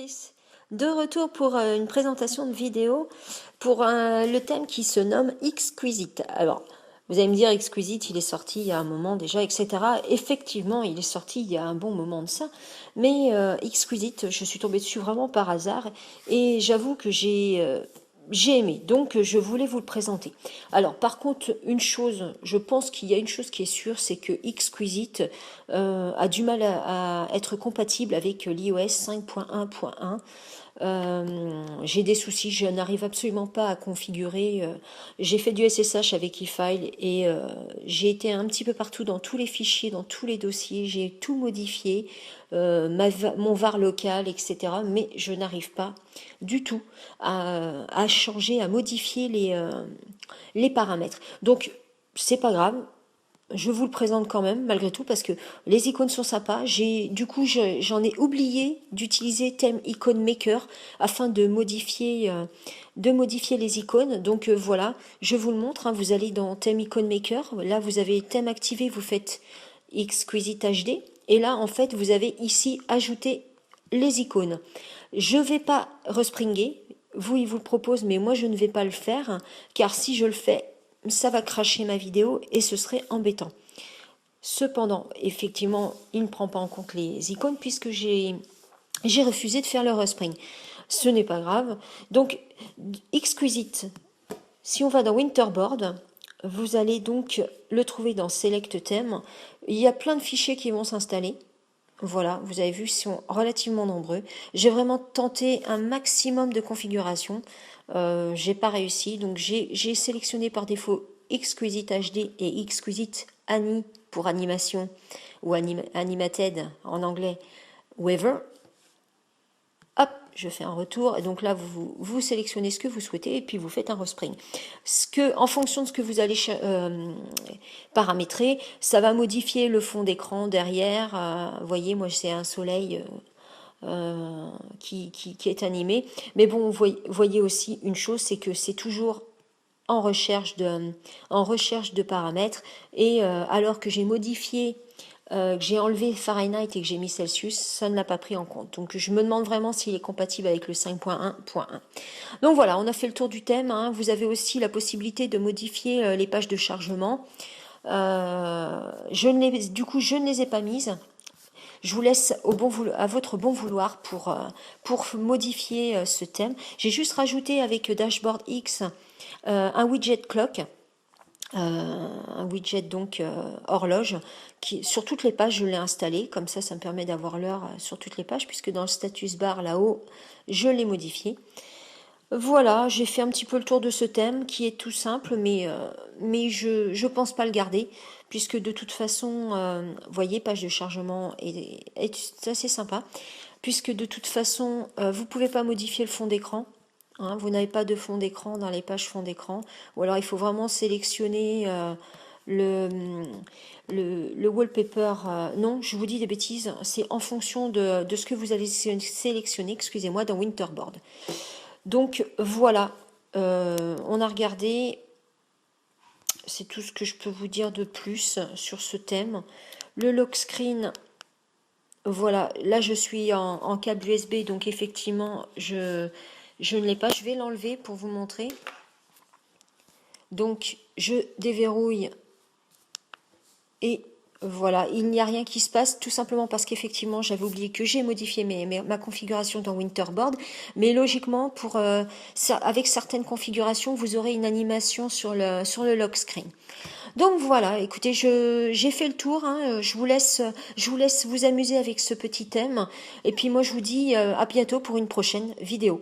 téléspectatrices, de retour pour une présentation de vidéo pour le thème qui se nomme Exquisite. Alors, vous allez me dire, Exquisite, il est sorti il y a un moment déjà, etc. Effectivement, il est sorti il y a un bon moment de ça, mais Exquisite, je suis tombée dessus vraiment par hasard, et j'avoue que j'ai aimé, donc je voulais vous le présenter. Alors par contre, une chose, je pense qu'il y a une chose qui est sûre, c'est que Exquisite a du mal à être compatible avec l'iOS 5.1.1. J'ai des soucis, je n'arrive absolument pas à configurer. J'ai fait du SSH avec eFile et j'ai été un petit peu partout dans tous les fichiers, dans tous les dossiers, j'ai tout modifié, mon var local, etc. Mais je n'arrive pas du tout à changer, à modifier les paramètres. Donc, c'est pas grave. Je vous le présente quand même, malgré tout, parce que les icônes sont sympas. J'en ai oublié d'utiliser Theme Icon Maker afin de modifier les icônes. Donc voilà, je vous le montre. Hein, vous allez dans Theme Icon Maker. Là, vous avez thème activé, vous faites Exquisite HD. Et là, en fait, vous avez ici ajouté les icônes. Je ne vais pas respringer. Vous, il vous le propose, mais moi, je ne vais pas le faire. Hein, car si je le fais, ça va cracher ma vidéo et ce serait embêtant. Cependant, effectivement, il ne prend pas en compte les icônes puisque j'ai refusé de faire le respring. Ce n'est pas grave. Donc, Exquisite, si on va dans Winterboard, vous allez donc le trouver dans Select Theme. Il y a plein de fichiers qui vont s'installer. Voilà, vous avez vu, ils sont relativement nombreux. J'ai vraiment tenté un maximum de configurations. J'ai pas réussi, donc j'ai sélectionné par défaut Exquisite HD et Exquisite Ani pour animation, ou Animated en anglais, Weaver. Hop, je fais un retour, et donc là vous sélectionnez ce que vous souhaitez et puis vous faites un respring. En fonction de ce que vous allez paramétrer, ça va modifier le fond d'écran derrière. Vous voyez, moi c'est un soleil qui est animé. Mais bon, vous voyez aussi une chose, c'est que c'est toujours en recherche de paramètres. Et alors que j'ai modifié, que j'ai enlevé Fahrenheit et que j'ai mis Celsius, ça ne l'a pas pris en compte. Donc je me demande vraiment s'il est compatible avec le 5.1.1. Donc voilà, on a fait le tour du thème. Hein. Vous avez aussi la possibilité de modifier les pages de chargement. Du coup, je ne les ai pas mises. Je vous laisse à votre bon vouloir pour modifier ce thème. J'ai juste rajouté avec Dashboard X un widget clock, un widget donc horloge, qui sur toutes les pages je l'ai installé, comme ça me permet d'avoir l'heure sur toutes les pages, puisque dans le status bar là-haut, je l'ai modifié. Voilà, j'ai fait un petit peu le tour de ce thème qui est tout simple, mais je pense pas le garder, puisque de toute façon, vous voyez, page de chargement est assez sympa, puisque de toute façon, vous pouvez pas modifier le fond d'écran. Hein, vous n'avez pas de fond d'écran dans les pages fond d'écran, ou alors il faut vraiment sélectionner le wallpaper. Non, je vous dis des bêtises, c'est en fonction de ce que vous allez sélectionner, excusez-moi, dans Winterboard. Donc voilà, on a regardé, c'est tout ce que je peux vous dire de plus sur ce thème. Le lock screen, voilà, là je suis en câble USB, donc effectivement je ne l'ai pas. Je vais l'enlever pour vous montrer. Donc je déverrouille et voilà, il n'y a rien qui se passe, tout simplement parce qu'effectivement j'avais oublié que j'ai modifié ma configuration dans Winterboard, mais logiquement avec certaines configurations vous aurez une animation sur le lock screen. Donc voilà, écoutez, j'ai fait le tour, hein, je vous laisse vous amuser avec ce petit thème, et puis moi je vous dis à bientôt pour une prochaine vidéo.